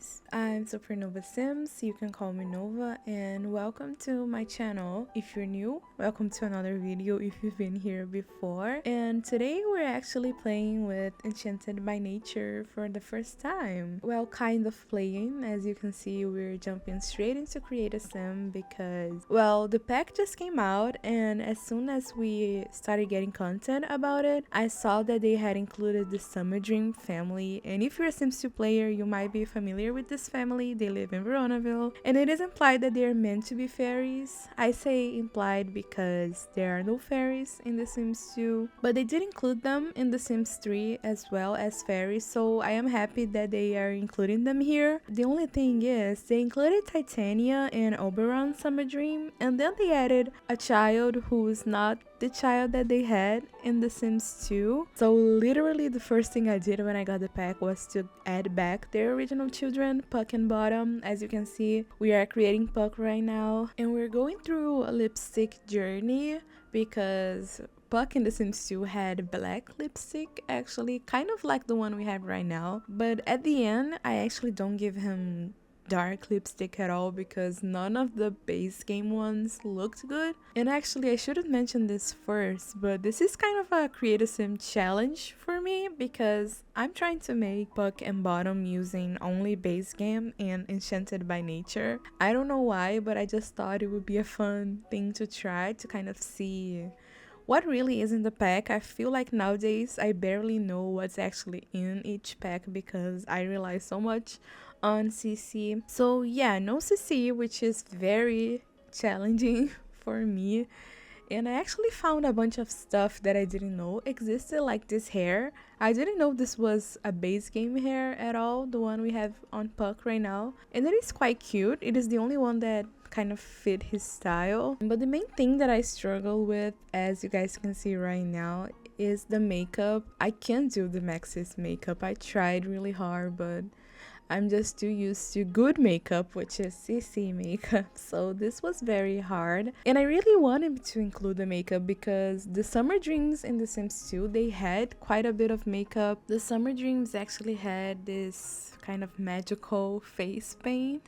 guys, I'm Supernova Sims, you can call me Nova, and welcome to my channel. If you're new, welcome to another video if you've been here before. And today we're actually playing with Enchanted by Nature for the first time. Well, kind of playing. As you can see, we're jumping straight into Create a Sim because, well, the pack just came out, and as soon as we started getting content about it, I saw that they had included the Summerdream family. And if you're a Sims 2 player, you might be familiar with this family. They live in Veronaville, and it is implied that they are meant to be fairies. I say implied because there are no fairies in The Sims 2, but they did include them in The Sims 3 as well as fairies, so I am happy that they are including them here. The only thing is, they included Titania and Oberon Summerdream, and then they added a child who is not the child that they had in The Sims 2. So literally the first thing I did when I got the pack was to add back their original children, Puck and Bottom. As you can see, we are creating Puck right now, and we're going through a lipstick journey because Puck in The Sims 2 had black lipstick, actually kind of like the one we have right now, but at the end I actually don't give him dark lipstick at all because none of the base game ones looked good. And actually, I should have mentioned this first, but this is kind of a Create a Sim challenge for me because I'm trying to make Puck and Bottom using only base game and Enchanted by Nature. I don't know why, but I just thought it would be a fun thing to try to kind of see what really is in the pack. I feel like nowadays I barely know what's actually in each pack because I rely so much on CC. So yeah, no CC, which is very challenging for me. And I actually found a bunch of stuff that I didn't know existed, like this hair. I didn't know this was a base game hair at all, the one we have on Puck right now. And it is quite cute. It is the only one that kind of fit his style. But the main thing that I struggle with, as you guys can see right now, is the makeup. I can't do the Maxis makeup. I tried really hard, but I'm just too used to good makeup, which is CC makeup, so this was very hard. And I really wanted to include the makeup because the Summer Dreams in The Sims 2, they had quite a bit of makeup. The Summer Dreams actually had this kind of magical face paint,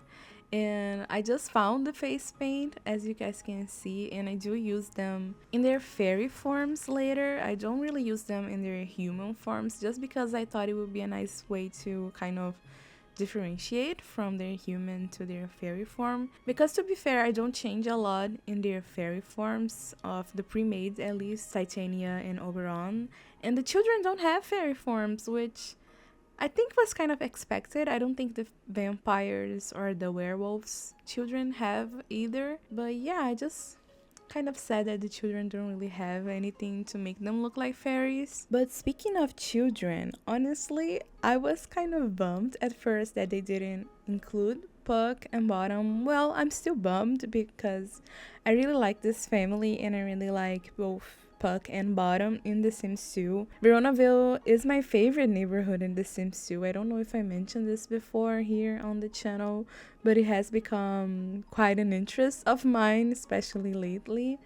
and I just found the face paint, as you guys can see, and I do use them in their fairy forms later. I don't really use them in their human forms just because I thought it would be a nice way to kind of differentiate from their human to their fairy form, because to be fair, I don't change a lot in their fairy forms of the pre-made, at least Titania and Oberon, and the children don't have fairy forms, which I think was kind of expected. I don't think the vampires or the werewolves children have either, but yeah, I just kind of sad that the children don't really have anything to make them look like fairies. But speaking of children, honestly, I was kind of bummed at first that they didn't include Puck and Bottom. Well, I'm still bummed because I really like this family and I really like both Puck and Bottom in The Sims 2. Veronaville is my favorite neighborhood in The Sims 2. I don't know if I mentioned this before here on the channel, but it has become quite an interest of mine, especially lately.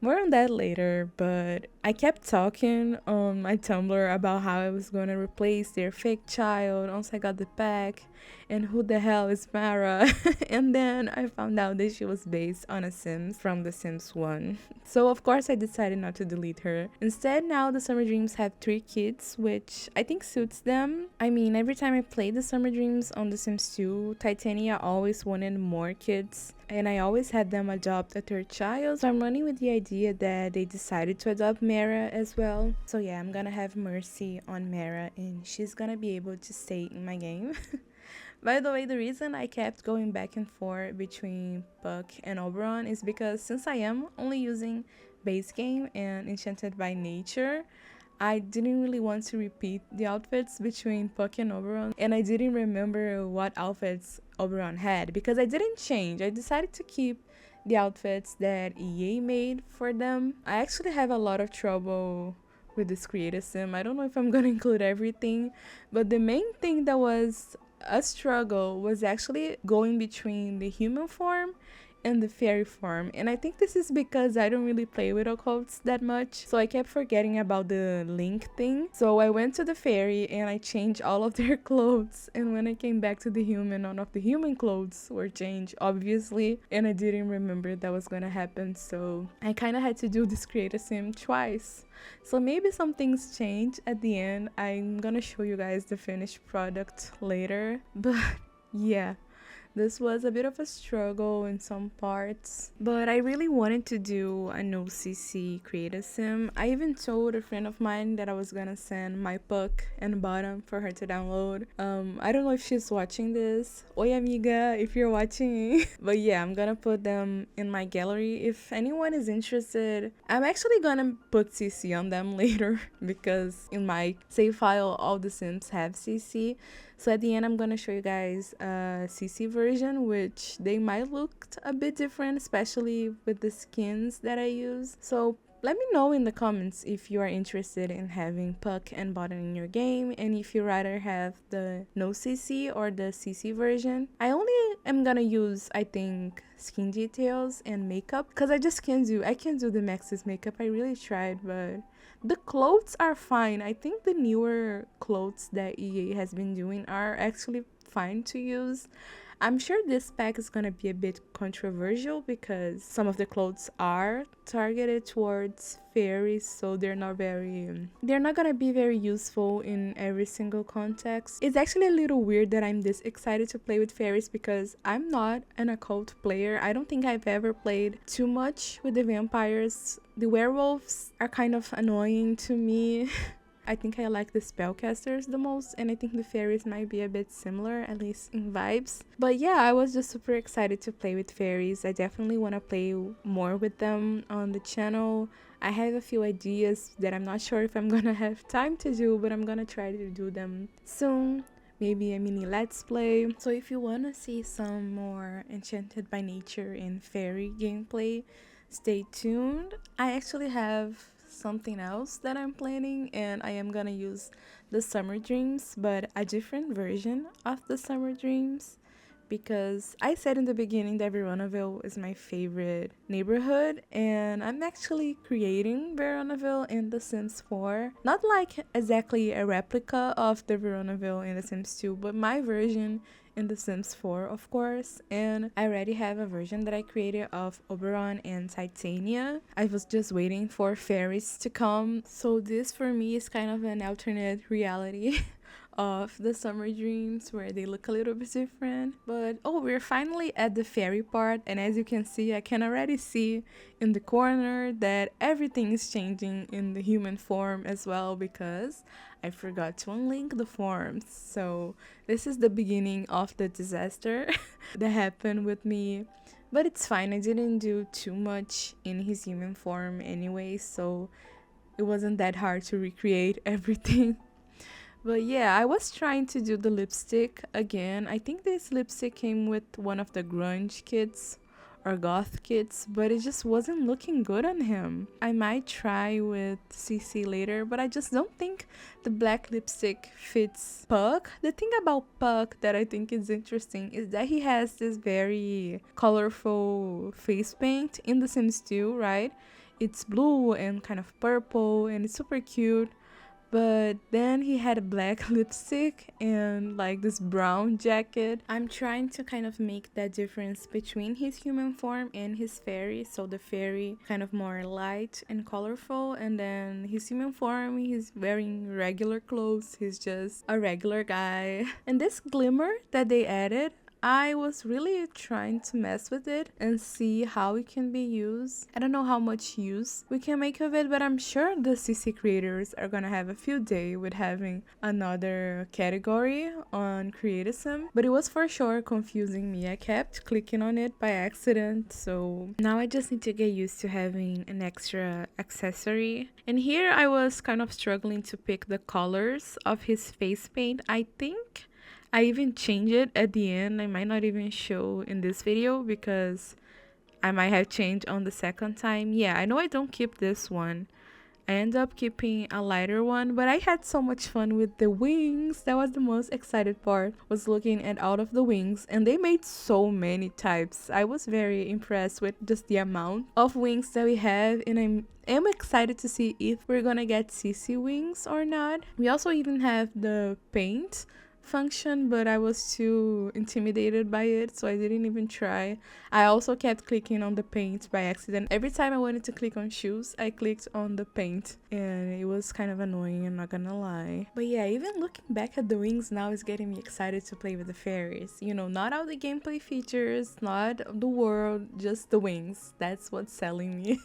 More on that later, but I kept talking on my Tumblr about how I was going to replace their fake child once I got the pack, and who the hell is Mara? And then I found out that she was based on a Sims from The Sims 1. So of course I decided not to delete her. Instead, now the Summer Dreams have 3 kids, which I think suits them. I mean, every time I played the Summer Dreams on The Sims 2, Titania always wanted more kids, and I always had them adopt a 3rd child. So I'm running with the idea that they decided to adopt Mara as well. So yeah, I'm gonna have mercy on Mara and she's gonna be able to stay in my game. By the way, the reason I kept going back and forth between Puck and Oberon is because since I am only using base game and Enchanted by Nature, I didn't really want to repeat the outfits between Puck and Oberon, and I didn't remember what outfits Oberon had because I didn't change. I decided to keep the outfits that EA made for them. I actually have a lot of trouble with this Create a Sim. I don't know if I'm gonna include everything, but the main thing that was a struggle was actually going between the human form and the fairy form. And I think this is because I don't really play with occults that much, so I kept forgetting about the link thing. So I went to the fairy and I changed all of their clothes, and when I came back to the human, none of the human clothes were changed, obviously, and I didn't remember that was gonna happen, so I kind of had to do this create a sim twice. So maybe some things change at the end. I'm gonna show you guys the finished product later, but yeah, this was a bit of a struggle in some parts, but I really wanted to do a no CC creative sim. I even told a friend of mine that I was gonna send my puck and bottom for her to download. I don't know if she's watching this. Oi amiga, if you're watching. But yeah, I'm gonna put them in my gallery if anyone is interested. I'm actually gonna put CC on them later because in my save file all the sims have CC. So at the end, I'm gonna show you guys a CC version, which they might look a bit different, especially with the skins that I use. So let me know in the comments if you are interested in having puck and bottom in your game, and if you rather have the no CC or the CC version. I only am gonna use, I think, skin details and makeup, because I can't do the Maxis makeup. I really tried, but the clothes are fine. I think the newer clothes that EA has been doing are actually fine to use. I'm sure this pack is gonna be a bit controversial because some of the clothes are targeted towards fairies, so they're not gonna be very useful in every single context. It's actually a little weird that I'm this excited to play with fairies because I'm not an occult player. I don't think I've ever played too much with the vampires. The werewolves are kind of annoying to me. I think I like the spellcasters the most, and I think the fairies might be a bit similar, at least in vibes. But yeah, I was just super excited to play with fairies. I definitely want to play more with them on the channel. I have a few ideas that I'm not sure if I'm gonna have time to do, but I'm gonna try to do them soon. Maybe a mini let's play. So if you want to see some more Enchanted by Nature and fairy gameplay, stay tuned. I actually have something else that I'm planning, and I am gonna use the Summer Dreams, but a different version of the Summer Dreams, because I said in the beginning that Veronaville is my favorite neighborhood, and I'm actually creating Veronaville in The Sims 4. Not like exactly a replica of the Veronaville in The Sims 2, but my version in The Sims 4, of course. And I already have a version that I created of Oberon and Titania. I was just waiting for fairies to come, so this for me is kind of an alternate reality of the Summer Dreams, where they look a little bit different. But oh, we're finally at the fairy part, and as you can see, I can already see in the corner that everything is changing in the human form as well, because I forgot to unlink the forms. So this is the beginning of the disaster that happened with me. But it's fine, I didn't do too much in his human form anyway, so it wasn't that hard to recreate everything. But yeah, I was trying to do the lipstick again. I think this lipstick came with one of the grunge kits or goth kits, but it just wasn't looking good on him. I might try with CC later, but I just don't think the black lipstick fits Puck. The thing about Puck that I think is interesting is that he has this very colorful face paint in The Sims 2, right? It's blue and kind of purple, and it's super cute. But then he had a black lipstick and like this brown jacket. I'm trying to kind of make that difference between his human form and his fairy. So the fairy kind of more light and colorful, and then his human form, he's wearing regular clothes. He's just a regular guy. And this glimmer that they added, I was really trying to mess with it and see how it can be used. I don't know how much use we can make of it, but I'm sure the CC creators are gonna have a field day with having another category on Creatism. But it was for sure confusing me. I kept clicking on it by accident, so now I just need to get used to having an extra accessory. And here I was kind of struggling to pick the colors of his face paint. I think I even changed it at the end. I might not even show in this video because I might have changed on the second time. Yeah, I know I don't keep this one. I ended up keeping a lighter one, but I had so much fun with the wings. That was the most excited part, was looking at all of the wings, and they made so many types. I was very impressed with just the amount of wings that we have, and I'm excited to see if we're gonna get CC wings or not. We also even have the paint function, but I was too intimidated by it, so I didn't even try. I also kept clicking on the paint by accident. Every time I wanted to click on shoes, I clicked on the paint, and it was kind of annoying, I'm not gonna lie. But yeah, even looking back at the wings now is getting me excited to play with the fairies. You know, not all the gameplay features, not the world, just the wings. That's what's selling me.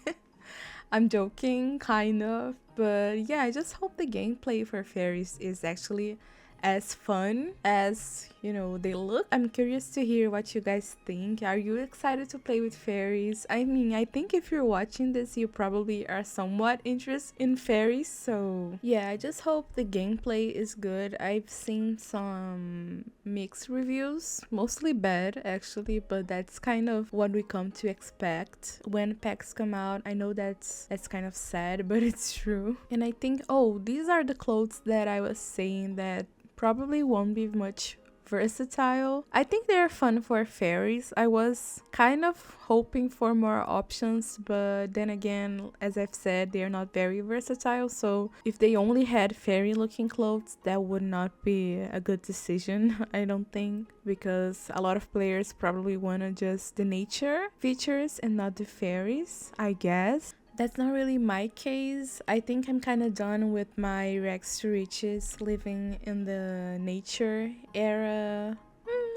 I'm joking, kind of, but yeah, I just hope the gameplay for fairies is actually as fun as, you know, they look. I'm curious to hear what you guys think. Are you excited to play with fairies? I mean, I think if you're watching this, you probably are somewhat interested in fairies, so yeah, I just hope the gameplay is good. I've seen some mixed reviews, mostly bad actually, but that's kind of what we come to expect when packs come out. I know that's kind of sad, but it's true. And I think, oh, these are the clothes that I was saying that probably won't be much versatile. I think they're fun for fairies. I was kind of hoping for more options, but then again, as I've said, they're not very versatile, so if they only had fairy looking clothes, that would not be a good decision, I don't think, because a lot of players probably want to just the nature features and not the fairies, I guess. That's not really my case. I think I'm kind of done with my rags to riches, living in the nature era.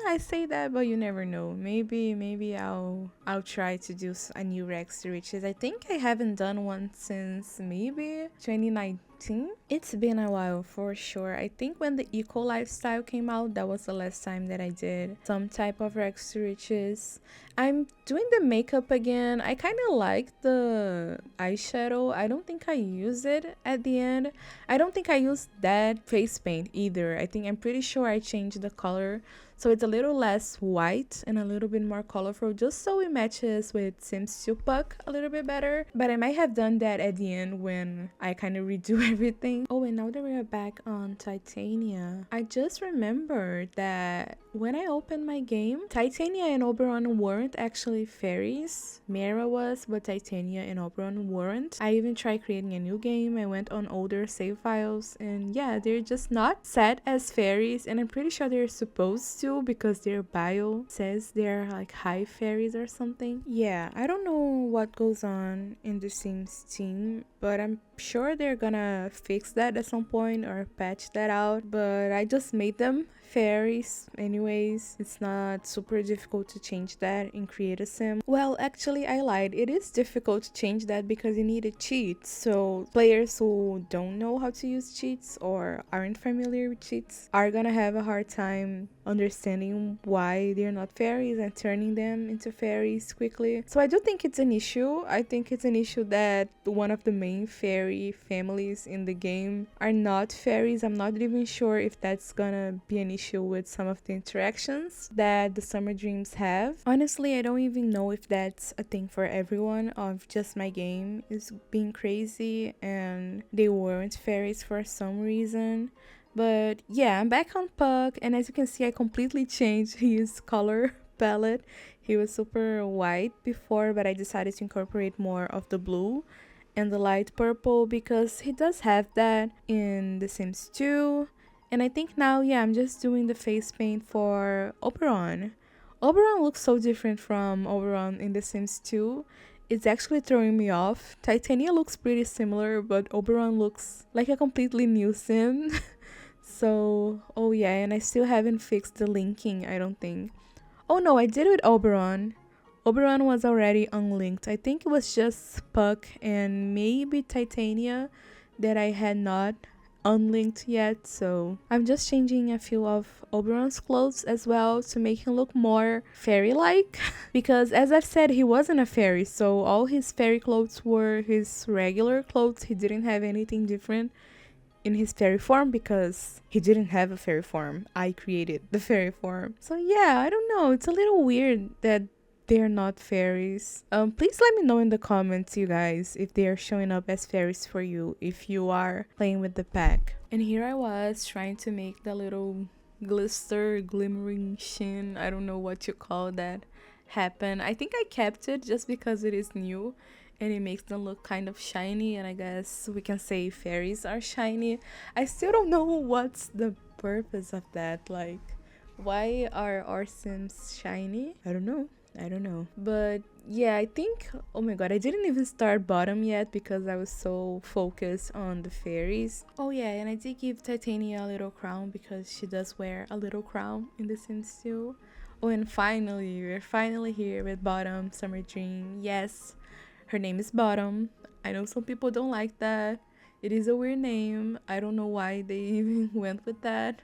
I say that, but you never know. Maybe I'll try to do a new rags to riches. I think I haven't done one since maybe 2019. It's been a while for sure. I think when the eco lifestyle came out, that was the last time that I did some type of rags to riches. I'm doing the makeup again. I kind of like the eyeshadow. I don't think I use it at the end. I don't think I used that face paint either. I'm pretty sure I changed the color, so it's a little less white and a little bit more colorful, just so it matches with Sims 2 Puck a little bit better. But I might have done that at the end when I kind of redo everything. Oh, and now that we are back on Titania, I just remembered that when I opened my game, Titania and Oberon weren't actually fairies. Mera was, but Titania and Oberon weren't. I even tried creating a new game. I went on older save files, and yeah, they're just not set as fairies, and I'm pretty sure they're supposed to because their bio says they're like high fairies or something. Yeah, I don't know what goes on in the Sims team, but I'm sure they're gonna fix that at some point or patch that out. But I just made them fairies anyways. It's not super difficult to change that in Create a Sim. Well, actually I lied. It is difficult to change that because you need a cheat. So players who don't know how to use cheats or aren't familiar with cheats are gonna have a hard time understanding why they're not fairies and turning them into fairies quickly. So I do think it's an issue. I think it's an issue that one of the main fairy families in the game are not fairies. I'm not even sure if that's gonna be an issue with some of the interactions that the Summer Dreams have. Honestly, I don't even know if that's a thing for everyone, of just my game is being crazy and they weren't fairies for some reason. But yeah, I'm back on Puck, and as you can see, I completely changed his color palette. He was super white before, but I decided to incorporate more of the blue and the light purple because he does have that in The Sims 2. And I think now, yeah, I'm just doing the face paint for Oberon. Oberon looks so different from Oberon in The Sims 2. It's actually throwing me off. Titania looks pretty similar, but Oberon looks like a completely new Sim. So, oh yeah, and I still haven't fixed the linking, I don't think. Oh no, I did it with Oberon. Oberon was already unlinked. I think it was just Puck and maybe Titania that I had not unlinked yet, so I'm just changing a few of Oberon's clothes as well to make him look more fairy-like because as I've said, he wasn't a fairy, so all his fairy clothes were his regular clothes. He didn't have anything different in his fairy form because he didn't have a fairy form. I created the fairy form. So yeah, I don't know, it's a little weird that they're not fairies. Please let me know in the comments, you guys, if they are showing up as fairies for you, if you are playing with the pack. And here I was trying to make the little glimmering shin, I don't know what you call that, happen. I think I kept it just because it is new and it makes them look kind of shiny, and I guess we can say fairies are shiny. I still don't know what's the purpose of that. Like, why are our Sims shiny? I don't know. But yeah, I think, oh my god, I didn't even start bottom yet because I was so focused on the fairies. Oh yeah, and I did give Titania a little crown because she does wear a little crown in The Sims 2. Oh, and finally, we're finally here with Bottom Summer Dream. Yes, her name is Bottom. I know some people don't like that. It is a weird name. I don't know why they even went with that.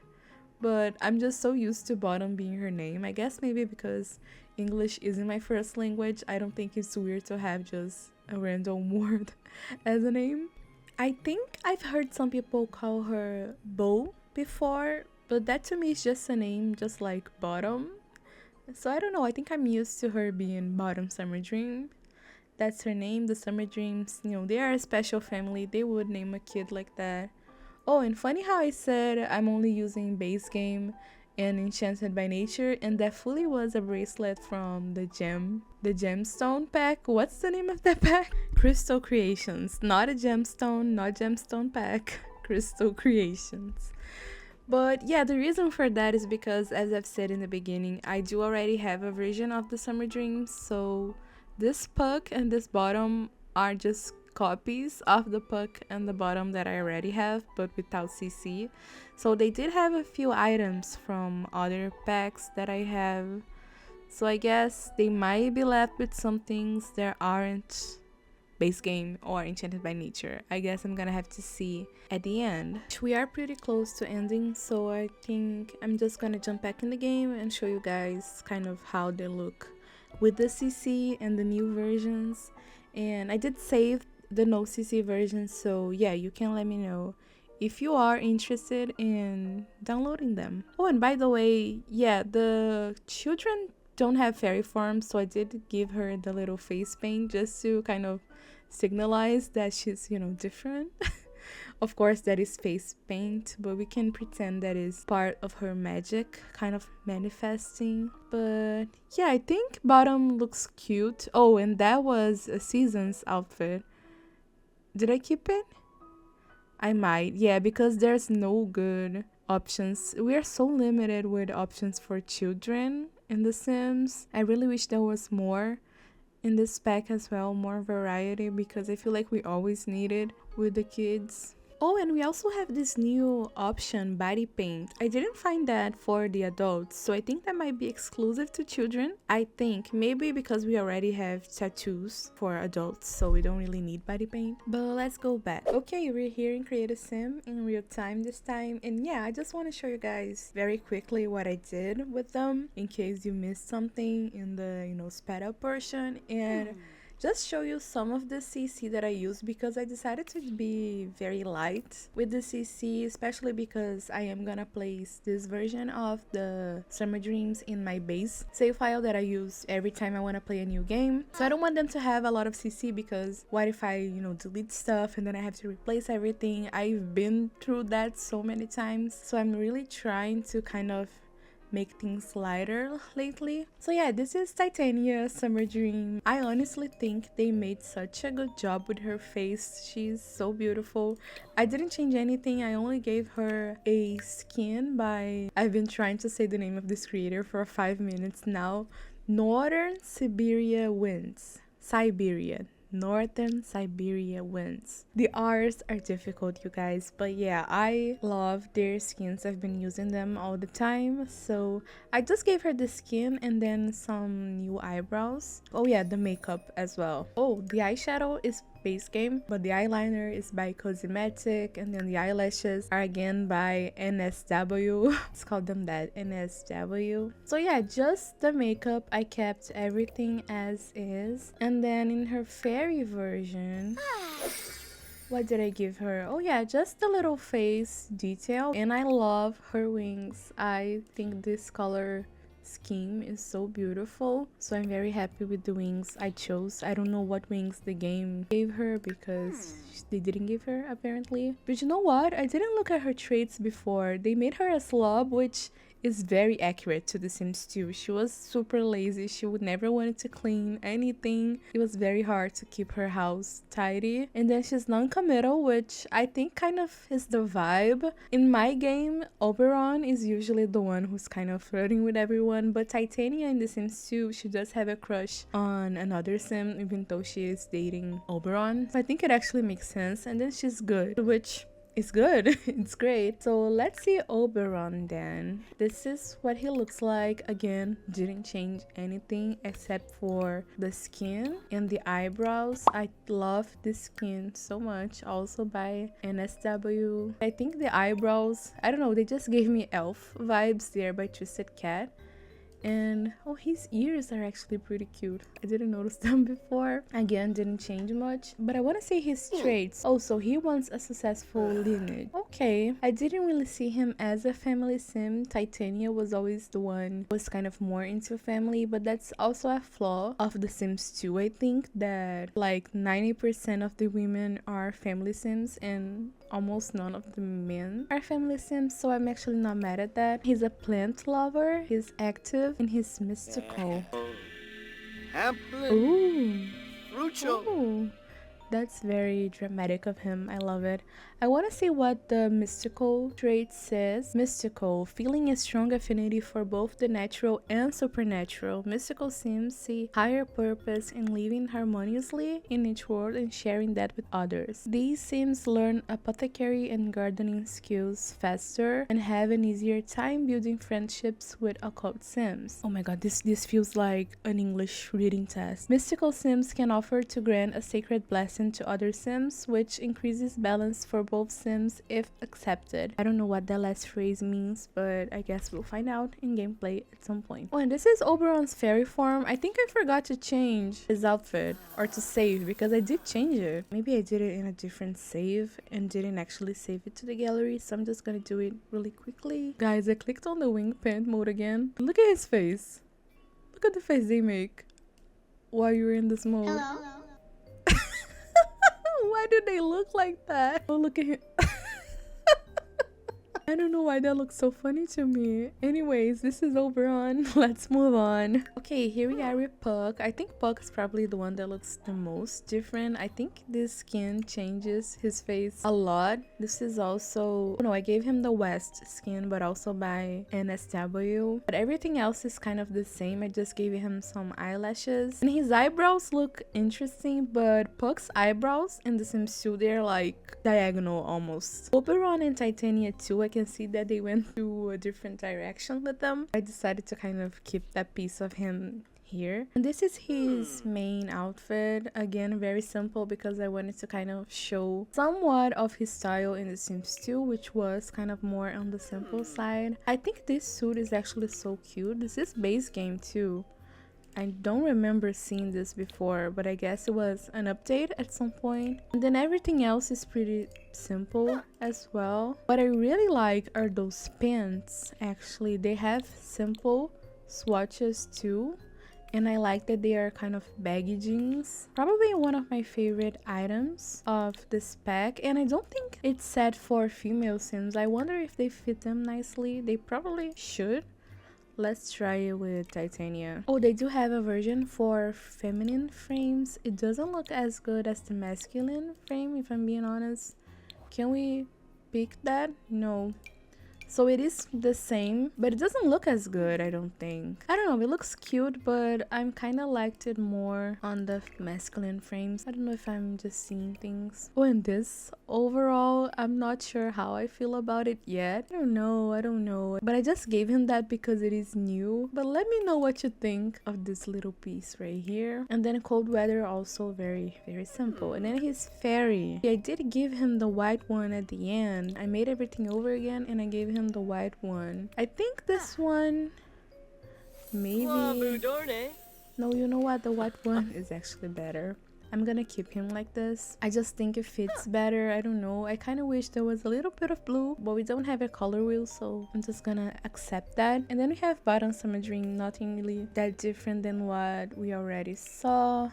But I'm just so used to Bottom being her name. I guess maybe because English isn't my first language, I don't think it's weird to have just a random word as a name. I think I've heard some people call her Bo before, but that to me is just a name, just like Bottom. So I don't know, I think I'm used to her being Bottom Summer Dream. That's her name, the Summer Dreams. You know, they are a special family. They would name a kid like that. Oh, and funny how I said I'm only using base game and enchanted by nature, and that fully was a bracelet from the gemstone pack. What's the name of that pack? Crystal Creations. Not a gemstone, not gemstone pack. Crystal Creations. But yeah, the reason for that is because, as I've said in the beginning, I do already have a version of the Summer Dreams, so this puck and this bottom are just copies of the puck and the bottom that I already have, but without CC. So they did have a few items from other packs that I have. So I guess they might be left with some things that aren't base game or enchanted by nature. I guess I'm gonna have to see at the end. We are pretty close to ending, so I think I'm just gonna jump back in the game and show you guys kind of how they look with the CC and the new versions. And I did save the no CC version, so yeah, you can let me know if you are interested in downloading them. Oh, and by the way, yeah, the children don't have fairy forms, so I did give her the little face paint just to kind of signalize that she's, you know, different. Of course, that is face paint, but we can pretend that is part of her magic kind of manifesting. But yeah, I think Bottom looks cute. Oh, and that was a Season's outfit. Did I keep it? I might, yeah, because there's no good options. We are so limited with options for children in The Sims. I really wish there was more in this pack as well, more variety, because I feel like we always need it with the kids. Oh, and we also have this new option, body paint. I didn't find that for the adults, so I think that might be exclusive to children. I think maybe because we already have tattoos for adults, so we don't really need body paint. But let's go back. Okay, we're here in Create a Sim in real time this time, and yeah, I just want to show you guys very quickly what I did with them in case you missed something in the, you know, sped up portion, and just show you some of the CC that I use, because I decided to be very light with the CC, especially because I am gonna place this version of the Summer Dreams in my base save file that I use every time I want to play a new game. So I don't want them to have a lot of CC, because what if I, you know, delete stuff and then I have to replace everything? I've been through that so many times, so I'm really trying to kind of make things lighter lately. So yeah, this is Titania Summer Dream. I honestly think they made such a good job with her face. She's so beautiful. I didn't change anything. I only gave her a skin by, I've been trying to say the name of this creator for 5 minutes now, Northern Siberia Winds. Northern Siberia Winds. The R's are difficult, you guys, but yeah, I love their skins. I've been using them all the time, so I just gave her the skin and then some new eyebrows. Oh yeah, the makeup as well. Oh, the eyeshadow is base game, but the eyeliner is by Cosmetic, and then the eyelashes are again by NSW. Let's call them that, NSW. So yeah, just the makeup, I kept everything as is. And then in her fairy version, what did I give her? Oh yeah, just a little face detail, and I love her wings. I think this color scheme is so beautiful. So I'm very happy with the wings I chose. I don't know what wings the game gave her because they didn't give her apparently. But you know what? I didn't look at her traits before. They made her a slob, which is very accurate to The Sims 2. She was super lazy. She would never wanted to clean anything. It was very hard to keep her house tidy. And then she's non-committal, which I think kind of is the vibe. In my game, Oberon is usually the one who's kind of flirting with everyone, but Titania in The Sims 2, she does have a crush on another Sim, even though she is dating Oberon. So I think it actually makes sense. And then she's good, which it's good. It's great. So let's see Oberon then. This is what he looks like. Again, didn't change anything except for the skin and the eyebrows. I love this skin so much. Also by NSW. I think the eyebrows, I don't know, they just gave me elf vibes there by Twisted Cat. And oh, his ears are actually pretty cute. I didn't notice them before. Again, didn't change much, but I want to say his traits. Oh, so he wants a successful lineage. Okay, I didn't really see him as a family sim. Titania was always the one who was kind of more into family, but that's also a flaw of The Sims 2. I think that like 90% of the women are family sims and almost none of the men are family sims, so I'm actually not mad at that. He's a plant lover, he's active, and he's mystical. Ooh. Ooh. That's very dramatic of him. I love it. I want to see what the mystical trait says. Mystical, feeling a strong affinity for both the natural and supernatural. Mystical Sims see higher purpose in living harmoniously in each world and sharing that with others. These Sims learn apothecary and gardening skills faster and have an easier time building friendships with occult Sims. Oh my god, this feels like an English reading test. Mystical Sims can offer to grant a sacred blessing to other Sims, which increases balance for both Sims if accepted. I don't know what that last phrase means, but I guess we'll find out in gameplay at some point. Oh, and this is Oberon's fairy form. I think I forgot to change his outfit or to save because I did change it. Maybe I did it in a different save and didn't actually save it to the gallery, so I'm just gonna do it really quickly. Guys, I clicked on the wing pant mode again. Look at his face. Look at the face they make while you're in this mode. Hello. Why do they look like that? Oh, look at him. I don't know why that looks so funny to me. Anyways, this is Oberon. Let's move on. Okay, here we are with Puck. I think Puck is probably the one that looks the most different. I think this skin changes his face a lot. This is also... Oh no, I gave him the West skin, but also by NSW. But everything else is kind of the same. I just gave him some eyelashes. And his eyebrows look interesting, but Puck's eyebrows in The Sims 2, they're like diagonal almost. Oberon and Titania too, I can see that they went to a different direction with them. I decided to kind of keep that piece of him here. And this is his main outfit. Again, very simple because I wanted to kind of show somewhat of his style in The Sims 2, which was kind of more on the simple side. I think this suit is actually so cute. This is base game too. I don't remember seeing this before, but I guess it was an update at some point. And then everything else is pretty simple as well. What I really like are those pants. Actually, they have simple swatches too. And I like that they are kind of baggy jeans. Probably one of my favorite items of this pack. And I don't think it's set for female Sims. I wonder if they fit them nicely. They probably should. Let's try it with Titania. Oh, they do have a version for feminine frames. It doesn't look as good as the masculine frame, if I'm being honest. Can we pick that? No. So it is the same, but it doesn't look as good, I don't think. I don't know, it looks cute, but I'm kind of liked it more on the masculine frames. I don't know if I'm just seeing things. Oh, and this, overall, I'm not sure how I feel about it yet. I don't know. But I just gave him that because it is new. But let me know what you think of this little piece right here. And then cold weather, also very, very simple. And then his fairy. I did give him the white one at the end. I made everything over again and I gave him the white one. I think this one maybe... No, you know what? The white one is actually better. I'm gonna keep him like this. I just think it fits better. I don't know. I kind of wish there was a little bit of blue, but we don't have a color wheel, so I'm just gonna accept that. And then we have bottom summer dream, nothing really that different than what we already saw.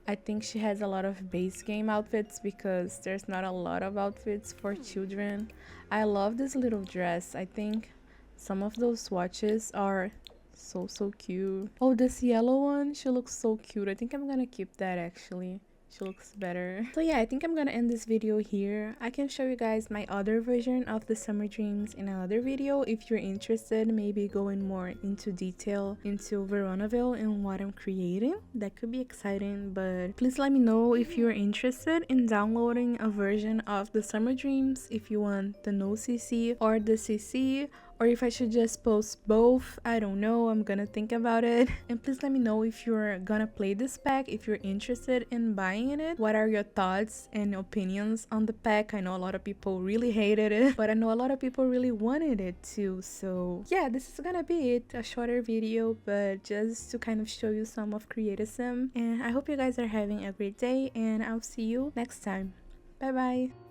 I think she has a lot of base game outfits because there's not a lot of outfits for children. I love this little dress. I think some of those swatches are so cute. Oh, this yellow one, she looks so cute. I think I'm gonna keep that actually. She looks better. So yeah, I think I'm gonna end this video here. I can show you guys my other version of the summer dreams in another video if you're interested, maybe going more into detail into Veronaville and what I'm creating. That could be exciting, but please let me know if you're interested in downloading a version of the summer dreams, if you want the no CC or the CC, or if I should just post both. I don't know, I'm gonna think about it. And please let me know if you're gonna play this pack, if you're interested in buying it. What are your thoughts and opinions on the pack? I know a lot of people really hated it, but I know a lot of people really wanted it too. So yeah, this is gonna be it, a shorter video, but just to kind of show you some of Creative Sim. And I hope you guys are having a great day, and I'll see you next time. Bye bye.